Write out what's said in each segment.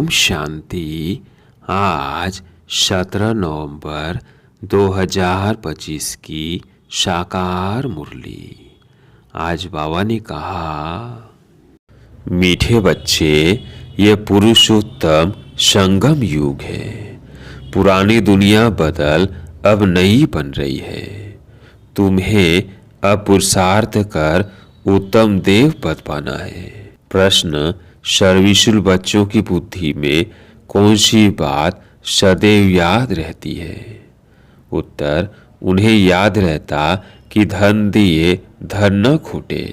ओम शांति। आज 17 नवंबर 2025 की साकार मुरली। आज बाबा ने कहा, मीठे बच्चे, ये पुरुषोत्तम संगम युग है। पुरानी दुनिया बदल अब नई बन रही है। तुम्हें अब पुरुषार्थ कर उत्तम देव पद पाना है। प्रश्न, सर्वशुल बच्चों की बुद्धि में कौन सी बात सदैव याद रहती है? उत्तर, उन्हें याद रहता कि धन दिए धन न खूटे।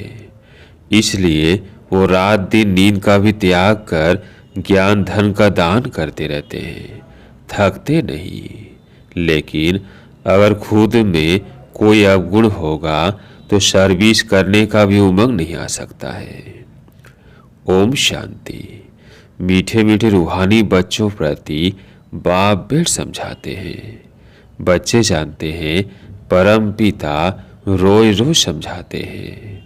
इसलिए वो रात दिन नींद का भी त्याग कर ज्ञान धन का दान करते रहते हैं, थकते नहीं। लेकिन अगर खुद में कोई अवगुण होगा तो सर्विस करने का भी उमंग नहीं आ सकता है। ओम शांति। मीठे मीठे रूहानी बच्चों प्रति बाप बेट समझाते हैं। बच्चे जानते हैं परम पिता रोज रोज समझाते हैं।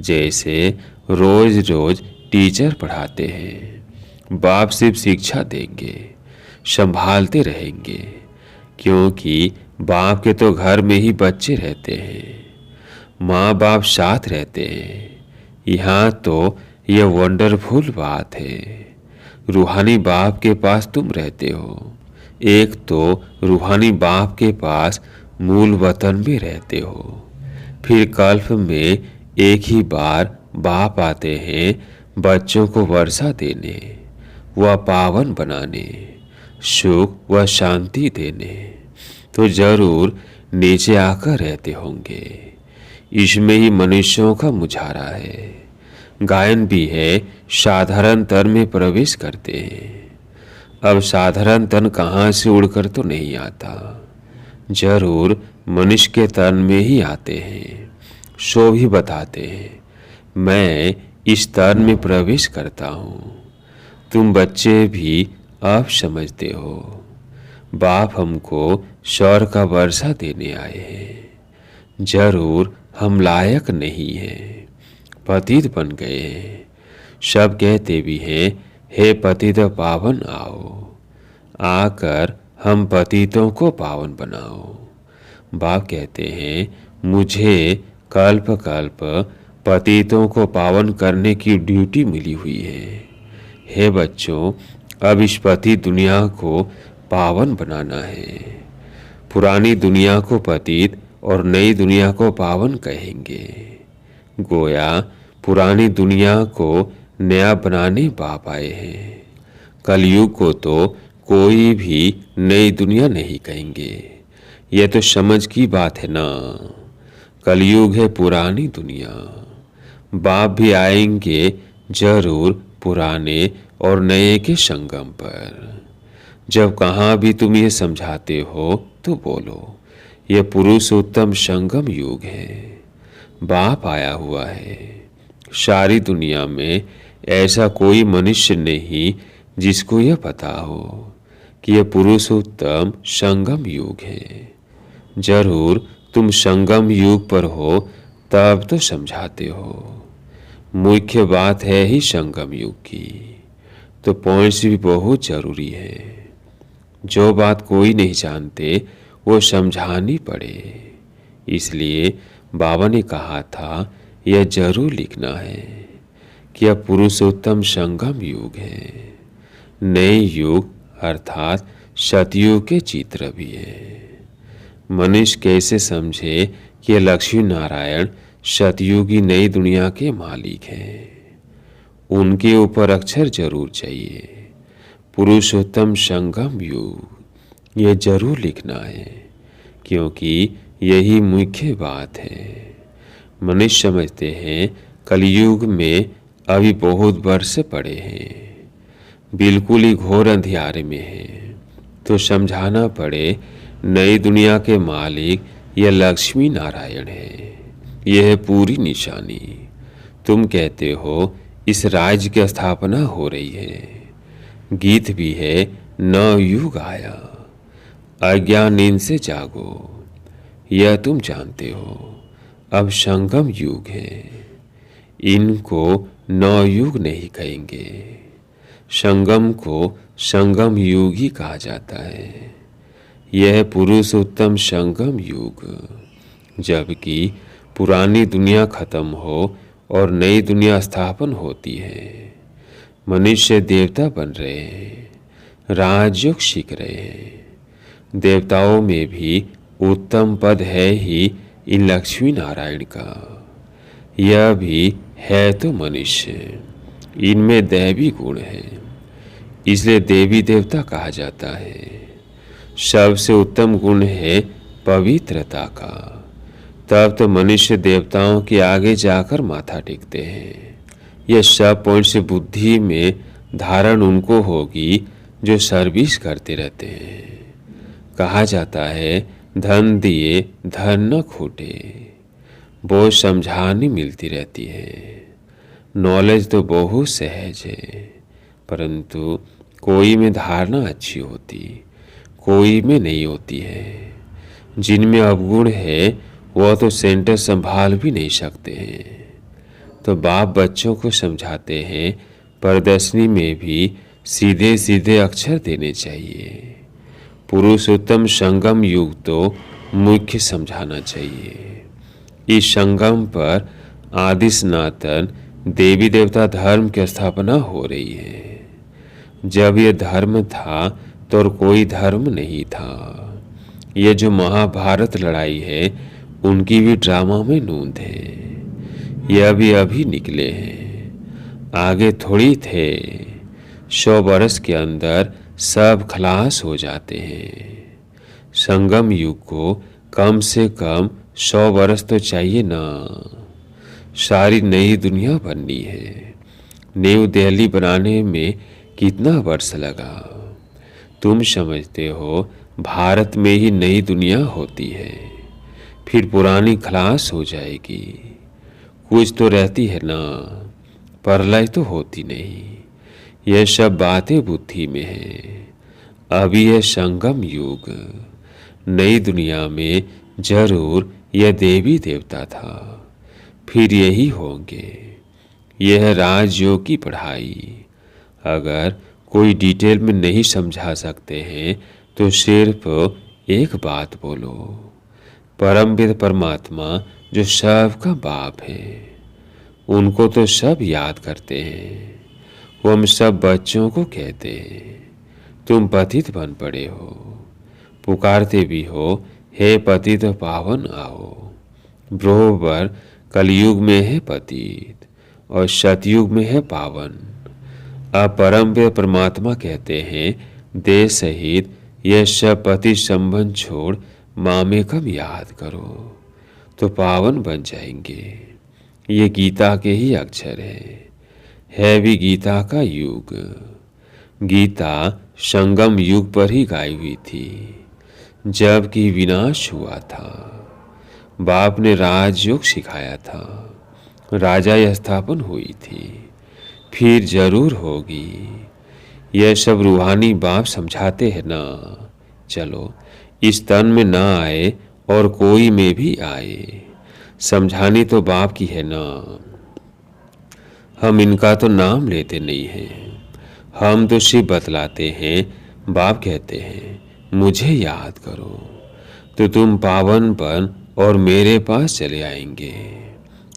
जैसे रोज रोज टीचर पढ़ाते हैं, बाप सिर्फ शिक्षा देंगे, संभालते रहेंगे। क्योंकि बाप के तो घर में ही बच्चे रहते हैं, माँ बाप साथ रहते हैं। यहाँ तो यह वंडरफुल बात है। रूहानी बाप के पास तुम रहते हो। एक तो रूहानी बाप के पास मूल वतन में रहते हो। फिर कल्प में एक ही बार बाप आते हैं बच्चों को वर्षा देने, व पावन बनाने, सुख व शांति देने। तो जरूर नीचे आकर रहते होंगे। इसमें ही मनुष्यों का मुजारा है। गायन भी है, साधारण तन में प्रवेश करते हैं। अब साधारण तन कहाँ से उड़कर तो नहीं आता, जरूर मनुष्य के तन में ही आते हैं। सो भी बताते हैं, मैं इस तन में प्रवेश करता हूँ। तुम बच्चे भी अब समझते हो, बाप हमको सौर का वर्षा देने आए हैं। जरूर हम लायक नहीं हैं, पतित बन गए हैं। सब कहते भी हैं, हे पतित पावन आओ, आकर हम पतितों को पावन बनाओ। बाप कहते हैं, मुझे कल्प कल्प पतितों को पावन करने की ड्यूटी मिली हुई है। हे बच्चों, अब इस पतित दुनिया को पावन बनाना है। पुरानी दुनिया को पतित और नई दुनिया को पावन कहेंगे। गोया पुरानी दुनिया को नया बनाने बाप आए हैं। कलयुग को तो कोई भी नई दुनिया नहीं कहेंगे। यह तो समझ की बात है ना। कलयुग है पुरानी दुनिया। बाप भी आएंगे जरूर पुराने और नए के संगम पर। जब कहाँ भी तुम ये समझाते हो तो बोलो, यह पुरुषोत्तम संगम युग है। बाप आया हुआ है। सारी दुनिया में ऐसा कोई मनुष्य नहीं जिसको यह पता हो कि यह पुरुषोत्तम संगम युग है। जरूर तुम संगम युग पर हो तब तो समझाते हो। मुख्य बात है ही संगम युग की, तो पॉइंट्स भी बहुत जरूरी है। जो बात कोई नहीं जानते वो समझानी पड़े। इसलिए बाबा ने कहा था, यह जरूर लिखना है कि यह पुरुषोत्तम संगम युग है। नए युग अर्थात सतयुग के चित्र भी है। मनुष्य कैसे समझे कि यह लक्ष्मी नारायण सतयुगी नई दुनिया के मालिक हैं? उनके ऊपर अक्षर जरूर चाहिए। पुरुषोत्तम संगम युग यह जरूर लिखना है, क्योंकि यही मुख्य बात है। मनुष्य समझते हैं कलयुग में अभी बहुत वर्ष पड़े हैं, बिल्कुल ही घोर अंधियारे में है। तो समझाना पड़े, नई दुनिया के मालिक यह लक्ष्मी नारायण है। यह है पूरी निशानी। तुम कहते हो इस राज्य की स्थापना हो रही है। गीत भी है, नव युग आया, अज्ञान नींद से जागो। यह तुम जानते हो, अब संगम युग है। इनको नवयुग नहीं कहेंगे। संगम को संगम युग ही कहा जाता है। यह पुरुषोत्तम संगम युग, जबकि पुरानी दुनिया खत्म हो और नई दुनिया स्थापन होती है। मनुष्य देवता बन रहे हैं, राजयोग सीख रहे हैं। देवताओं में भी उत्तम पद है ही इन लक्ष्मी नारायण का। यह भी है तो मनुष्य, इनमें दैवी गुण है, इसलिए देवी देवता कहा जाता है। सबसे उत्तम गुण है पवित्रता का। तब तो मनुष्य देवताओं के आगे जाकर माथा टेकते हैं। यह सब पॉइंट से बुद्धि में धारण उनको होगी जो सर्विस करते रहते हैं। कहा जाता है धन दिए धन न खूटे। वो समझानी मिलती रहती है। नॉलेज तो बहुत सहज है, परंतु कोई में धारणा अच्छी होती, कोई में नहीं होती है। जिनमें अवगुण है वह तो सेंटर संभाल भी नहीं सकते हैं। तो बाप बच्चों को समझाते हैं प्रदर्शनी में भी सीधे सीधे अक्षर देने चाहिए। पुरुषोत्तम संगम युग तो मुख्य समझाना चाहिए। इस संगम पर आदि सनातन देवी देवता धर्म की स्थापना हो रही है। जब यह धर्म था तो और कोई धर्म नहीं था। ये जो महाभारत लड़ाई है उनकी भी ड्रामा में नूंद है। यह भी अभी निकले हैं, आगे थोड़ी थे। 100 बरस के अंदर सब खलास हो जाते हैं। संगम युग को कम से कम 100 बरस तो चाहिए ना। सारी नई दुनिया बननी है। न्यू दिल्ली बनाने में कितना वर्ष लगा? तुम समझते हो भारत में ही नई दुनिया होती है, फिर पुरानी खलास हो जाएगी। कुछ तो रहती है ना, प्रलय तो होती नहीं। यह सब बातें बुद्धि में है। अभी यह संगम युग। नई दुनिया में जरूर यह देवी देवता था, फिर यही होंगे। यह राजयोग की पढ़ाई। अगर कोई डिटेल में नहीं समझा सकते हैं तो सिर्फ एक बात बोलो, परमपिता परमात्मा जो सबका बाप है, उनको तो सब याद करते हैं। वो हम सब बच्चों को कहते हैं तुम पतित बन पड़े हो, पुकारते भी हो हे पतित पावन आओ। बरोबर कलयुग में है पतित और सतयुग में है पावन। अब परमपिता परमात्मा कहते हैं देह सहित यह सब पति संबंध छोड़ मामेकम याद करो तो पावन बन जाएंगे। ये गीता के ही अक्षर है भी गीता का युग। गीता संगम युग पर ही गाई हुई थी, जबकि विनाश हुआ था। बाप ने राजयोग सिखाया था, राजा स्थापन हुई थी, फिर जरूर होगी। यह सब रूहानी बाप समझाते हैं ना। चलो इस तन में ना आए और कोई में भी आए, समझानी तो बाप की है ना। हम इनका तो नाम लेते नहीं हैं, हम तो सिर्फ बतलाते हैं। बाप कहते हैं मुझे याद करो तो तुम पावन बन और मेरे पास चले आएंगे।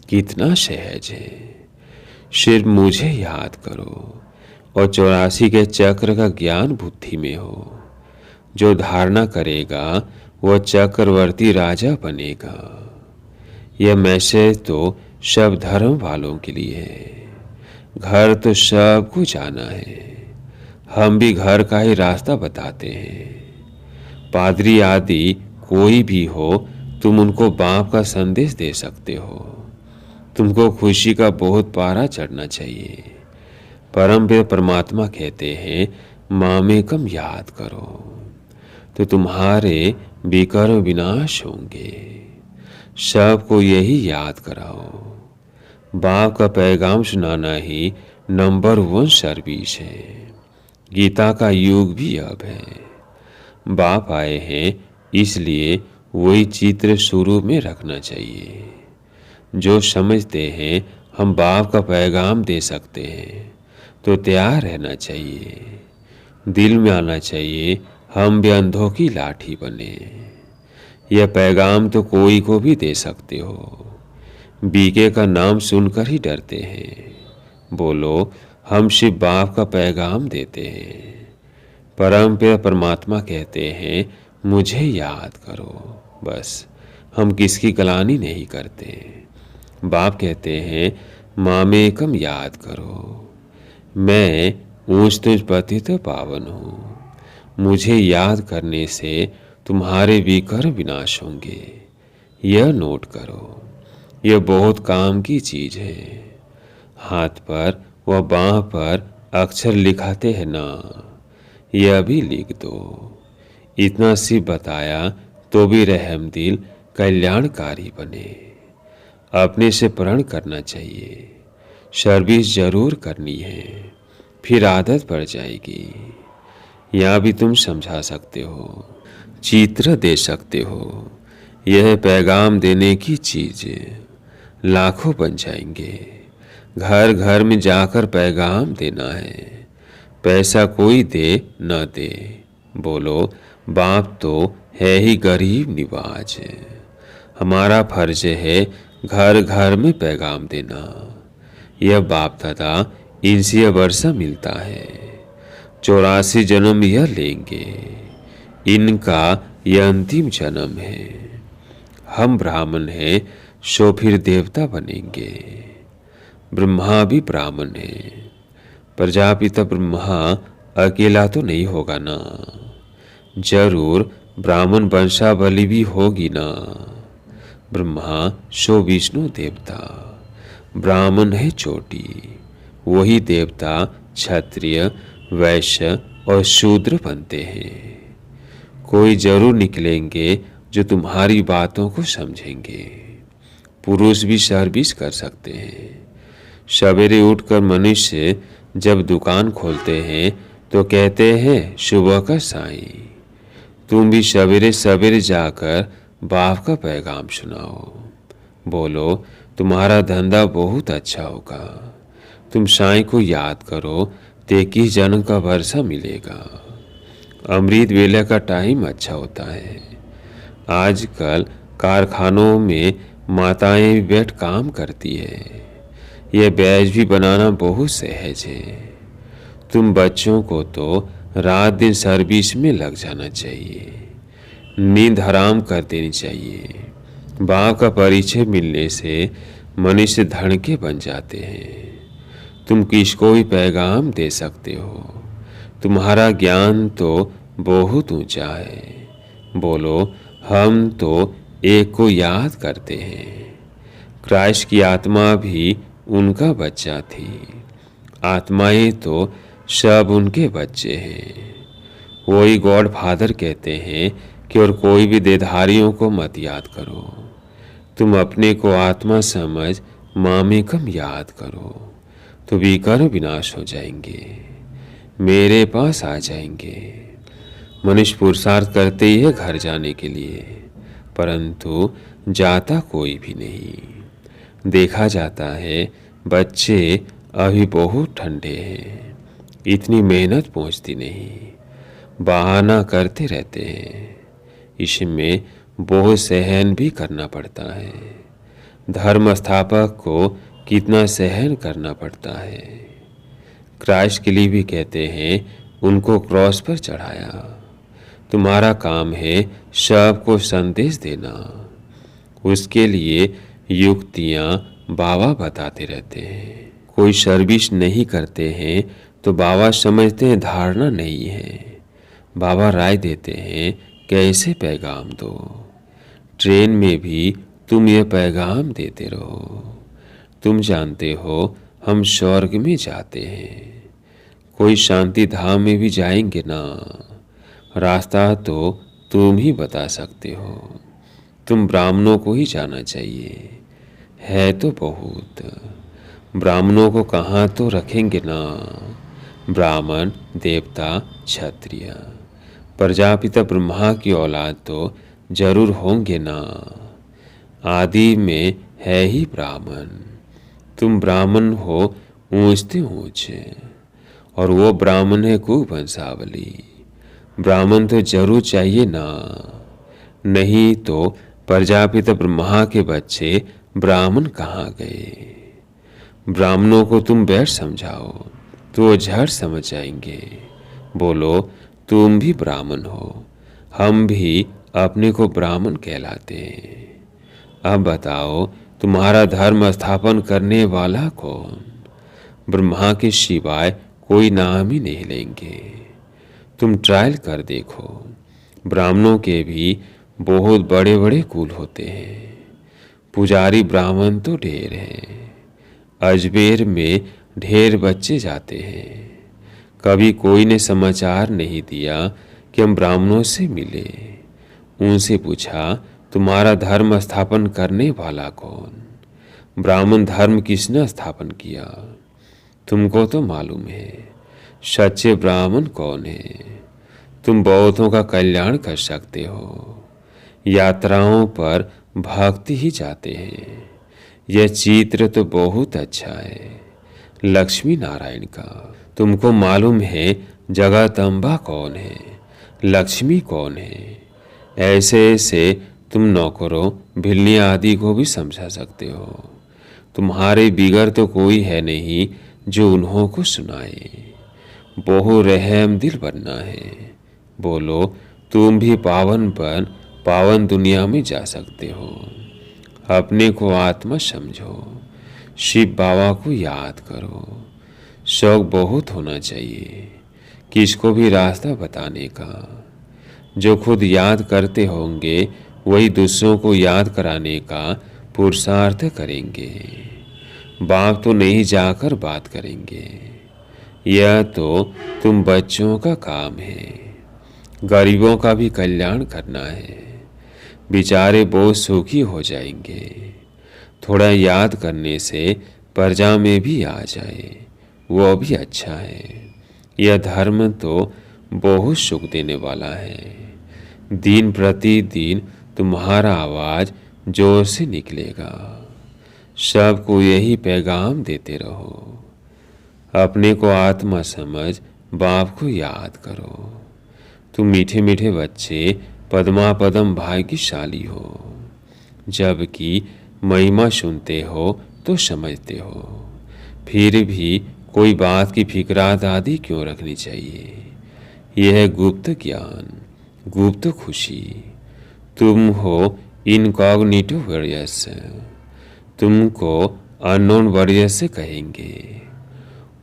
कितना सहज है। सिर्फ मुझे याद करो और 84 के चक्र का ज्ञान बुद्धि में हो। जो धारणा करेगा वह चक्रवर्ती राजा बनेगा। यह मैसेज तो सब धर्म वालों के लिए है। घर तो सबको जाना है। हम भी घर का ही रास्ता बताते हैं। पादरी आदि कोई भी हो, तुम उनको बाप का संदेश दे सकते हो। तुमको खुशी का बहुत पारा चढ़ना चाहिए। परमपिता परमात्मा कहते हैं मामेकम याद करो तो तुम्हारे विकर्म विनाश होंगे। सबको यही याद कराओ। बाप का पैगाम सुनाना ही नंबर 1 सर्विस है। गीता का युग भी अब है। बाप आए हैं इसलिए वही चित्र शुरू में रखना चाहिए। जो समझते हैं हम बाप का पैगाम दे सकते हैं तो तैयार रहना चाहिए। दिल में आना चाहिए हम भी अंधों की लाठी बने। यह पैगाम तो कोई को भी दे सकते हो। बीके का नाम सुनकर ही डरते हैं। बोलो, हम शिव बाप का पैगाम देते हैं। परम पिता परमात्मा कहते हैं मुझे याद करो। बस हम किसकी गलानी नहीं करते। बाप कहते हैं मामेकम याद करो। मैं ऊंच तुझ पतित पावन हूँ। मुझे याद करने से तुम्हारे विकर विनाश होंगे। यह नोट करो, यह बहुत काम की चीज है। हाथ पर व बाँह पर अक्षर लिखाते हैं ना, यह भी लिख दो। इतना सी बताया तो भी रहम दिल कल्याणकारी बने। अपने से प्रण करना चाहिए। सर्विस जरूर करनी है, फिर आदत पड़ जाएगी। यहाँ भी तुम समझा सकते हो, चित्र दे सकते हो। यह पैगाम देने की चीज लाखों बन जाएंगे। घर घर में जाकर पैगाम देना है। पैसा कोई दे न दे, बोलो बाप तो है ही गरीब निवाज। हमारा फर्ज है घर घर में पैगाम देना। यह बाप दादा इनसे यह वर्षा मिलता है। 84 जन्म यह लेंगे, इनका यह अंतिम जन्म है। हम ब्राह्मण हैं सो फिर देवता बनेंगे। ब्रह्मा भी ब्राह्मण है। प्रजापिता ब्रह्मा अकेला तो नहीं होगा ना, जरूर ब्राह्मण वंशावली भी होगी ना। ब्रह्मा सो विष्णु देवता, ब्राह्मण है चोटी, वही देवता क्षत्रिय वैश्य और शूद्र बनते हैं। कोई जरूर निकलेंगे जो तुम्हारी बातों को समझेंगे। पुरुष भी सर्विस कर सकते हैं। सवेरे उठकर मनुष्य जब दुकान खोलते हैं तो कहते हैं सुबह का साईं। तुम भी सवेरे सवेरे जाकर बाप का पैगाम सुनाओ। बोलो तुम्हारा धंधा बहुत अच्छा होगा। तुम साईं को याद करो तो 21 जन्म का वर्षा मिलेगा। अमृत वेला का टाइम अच्छा होता है। आजकल कारखानों में माताएं भी बैठ काम करती है। यह बैच भी बनाना बहुत सहज है। तुम बच्चों को तो रात दिन सर्विस में लग जाना चाहिए। नींद हराम कर देनी चाहिए। बाप का परिचय मिलने से मनुष्य धन के बन जाते हैं। तुम किसको भी पैगाम दे सकते हो। तुम्हारा ज्ञान तो बहुत ऊंचा है। बोलो हम तो एक को याद करते हैं। क्राइस्ट की आत्मा भी उनका बच्चा थी। आत्माएं तो सब उनके बच्चे हैं। वही गॉड फादर कहते हैं कि और कोई भी देधारियों को मत याद करो। तुम अपने को आत्मा समझ मामेकम याद करो तो विकार विनाश हो जाएंगे, मेरे पास आ जाएंगे। मनुष्य पुरुषार्थ करते ही है घर जाने के लिए, परंतु जाता कोई भी नहीं। देखा जाता है बच्चे अभी बहुत ठंडे हैं, इतनी मेहनत पहुंचती नहीं, बहाना करते रहते हैं। इसमें बहुत सहन भी करना पड़ता है। धर्म स्थापक को कितना सहन करना पड़ता है। क्राइस्ट के लिए भी कहते हैं उनको क्रॉस पर चढ़ाया। तुम्हारा काम है सबको संदेश देना। उसके लिए युक्तियां बाबा बताते रहते हैं। कोई सर्विस नहीं करते हैं तो बाबा समझते हैं धारणा नहीं है। बाबा राय देते हैं कैसे पैगाम दो। ट्रेन में भी तुम ये पैगाम देते रहो। तुम जानते हो हम स्वर्ग में जाते हैं, कोई शांति धाम में भी जाएंगे ना। रास्ता तो तुम ही बता सकते हो। तुम ब्राह्मणों को ही जाना चाहिए, है तो बहुत। ब्राह्मणों को कहाँ तो रखेंगे ना। ब्राह्मण देवता क्षत्रिय प्रजापिता ब्रह्मा की औलाद तो जरूर होंगे ना। आदि में है ही ब्राह्मण। तुम ब्राह्मण हो ऊंचते ऊंच, और वो ब्राह्मण है कुवंशावली। ब्राह्मण तो जरूर चाहिए ना, नहीं तो प्रजापिता ब्रह्मा के बच्चे ब्राह्मण कहाँ गए। ब्राह्मणों को तुम बैठ समझाओ तो वो झट समझ जाएंगे। बोलो तुम भी ब्राह्मण हो, हम भी अपने को ब्राह्मण कहलाते हैं। अब बताओ तुम्हारा धर्म स्थापन करने वाला कौन। ब्रह्मा के सिवाय कोई नाम ही नहीं लेंगे। तुम ट्रायल कर देखो, ब्राह्मणों के भी बहुत बड़े बड़े कुल होते हैं। पुजारी ब्राह्मण तो ढेर हैं। अजमेर में ढेर बच्चे जाते हैं। कभी कोई ने समाचार नहीं दिया कि हम ब्राह्मणों से मिले। उनसे पूछा तुम्हारा धर्म स्थापन करने वाला कौन। ब्राह्मण धर्म किसने स्थापन किया। तुमको तो मालूम है सच्चे ब्राह्मण कौन है। तुम बहुतों का कल्याण कर सकते हो। यात्राओं पर भक्ति ही जाते हैं। यह चित्र तो बहुत अच्छा है, लक्ष्मी नारायण का। तुमको मालूम है जगदम्बा कौन है, लक्ष्मी कौन है। ऐसे ऐसे तुम नौकरों भिल्लियाँ आदि को भी समझा सकते हो। तुम्हारे बिगड़ तो कोई है नहीं जो उन्हों को सुनाए। बहु रहम दिल बनना है। बोलो तुम भी पावन दुनिया में जा सकते हो। अपने को आत्मा समझो, शिव बाबा को याद करो। शौक बहुत होना चाहिए किसको भी रास्ता बताने का। जो खुद याद करते होंगे वही दूसरों को याद कराने का पुरुषार्थ करेंगे। बाप तो नहीं जाकर बात करेंगे। यह तो तुम बच्चों का काम है। गरीबों का भी कल्याण करना है। बेचारे बहुत सुखी हो जाएंगे। थोड़ा याद करने से प्रजा में भी आ जाए वो भी अच्छा है। यह धर्म तो बहुत सुख देने वाला है। दिन प्रतिदिन तुम्हारा आवाज जोर से निकलेगा। सबको यही पैगाम देते रहो। अपने को आत्मा समझ बाप को याद करो। तुम मीठे मीठे बच्चे पद्मा पदम भाग्यशाली हो। जबकि महिमा सुनते हो तो समझते हो, फिर भी कोई बात की फिक्रात आदि क्यों रखनी चाहिए। यह है गुप्त ज्ञान, गुप्त खुशी। तुम हो इनकॉग्निटो वॉरियर्स। तुमको अननोन वॉरियर्स कहेंगे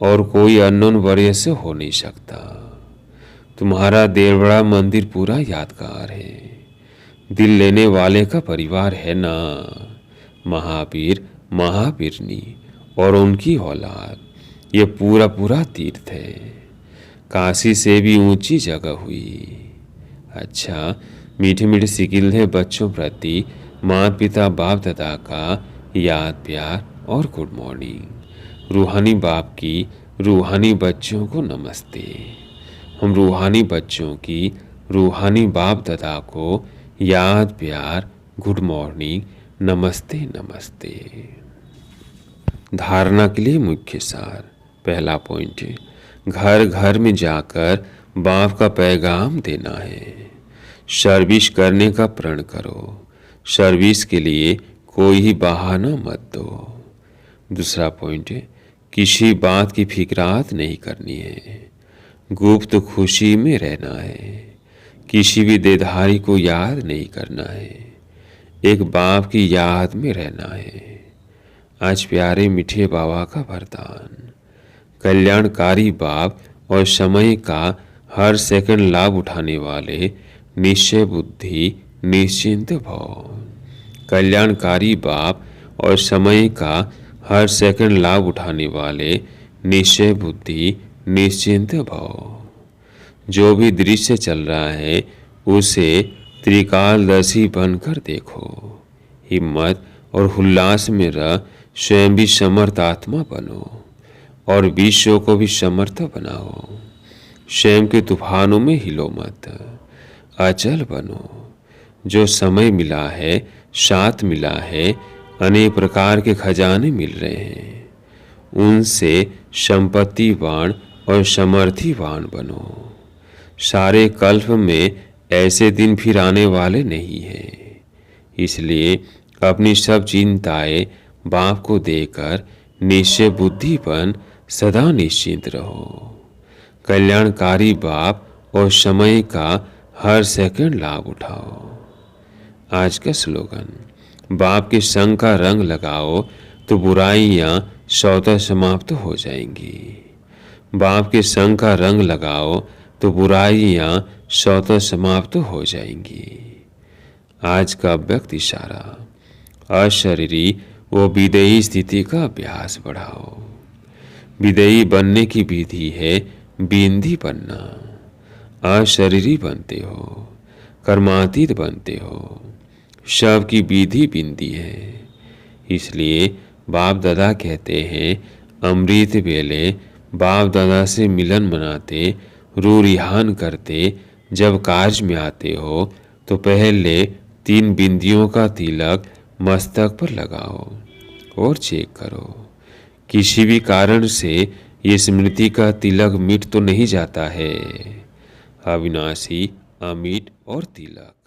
और कोई अननोन वॉरियर्स हो नहीं सकता। तुम्हारा देवड़ा मंदिर पूरा यादगार है। दिल लेने वाले का परिवार है ना। महावीर महावीरनी और उनकी औलाद, ये पूरा पूरा तीर्थ है। काशी से भी ऊंची जगह हुई। अच्छा, मीठे मीठे सिकिल्दे बच्चों प्रति माता पिता बाप दादा का याद प्यार और गुड मॉर्निंग। रूहानी बाप की रूहानी बच्चों को नमस्ते। हम रूहानी बच्चों की रूहानी बाप दादा को याद प्यार गुड मॉर्निंग नमस्ते नमस्ते। धारणा के लिए मुख्य सार। पहला पॉइंट, घर घर में जाकर बाप का पैगाम देना है। सर्विस करने का प्रण करो। सर्विस के लिए कोई ही बहाना मत दो। दूसरा पॉइंट, किसी बात की फिक्रात नहीं करनी है। गुप्त खुशी में रहना है। किसी भी देधारी को याद नहीं करना है। एक बाप की याद में रहना है। आज प्यारे मीठे बाबा का वरदान, कल्याणकारी बाप और समय का हर सेकंड लाभ उठाने वाले निश्चय बुद्धि निश्चिंत भव। कल्याणकारी बाप और समय का हर सेकंड लाभ उठाने वाले निश्चय बुद्धि निश्चिंत भव। जो भी दृश्य चल रहा है उसे त्रिकालदर्शी बनकर देखो। हिम्मत और उल्लास में रह स्वयं भी समर्थ आत्मा बनो और विश्व को भी समर्थ बनाओ। स्वयं के तूफानों में हिलो मत, अचल बनो। जो समय मिला है, साथ मिला है, अनेक प्रकार के खजाने मिल रहे हैं। उनसे संपत्ति बाण और समर्थिवान बनो। सारे कल्प में ऐसे दिन फिर आने वाले नहीं हैं। इसलिए अपनी सब चिंताएं बाप को देकर निश्चय बुद्धिपन सदा निश्चिंत रहो। कल्याणकारी बाप और समय का हर सेकंड लाभ उठाओ। आज का स्लोगन, बाप के संग का रंग लगाओ तो बुराइयां स्वतः समाप्त हो जाएंगी। बाप के संग का रंग लगाओ तो बुराइयां स्वतः समाप्त हो जाएंगी। आज का व्यक्त इशारा, अशरीरी व विदेही स्थिति का अभ्यास बढ़ाओ। विदेही बनने की विधि है बिंदी बनना। अशरीरी बनते हो, कर्मातीत बनते हो। शव की विधि बिंदी है। इसलिए बाप दादा कहते हैं, अमृत वेले बाप दादा से मिलन मनाते, रू रिहान करते जब कार्य में आते हो तो पहले 3 बिंदियों का तिलक मस्तक पर लगाओ और चेक करो, किसी भी कारण से ये स्मृति का तिलक मिट तो नहीं जाता है। अविनाशी, अमिट और तिलक।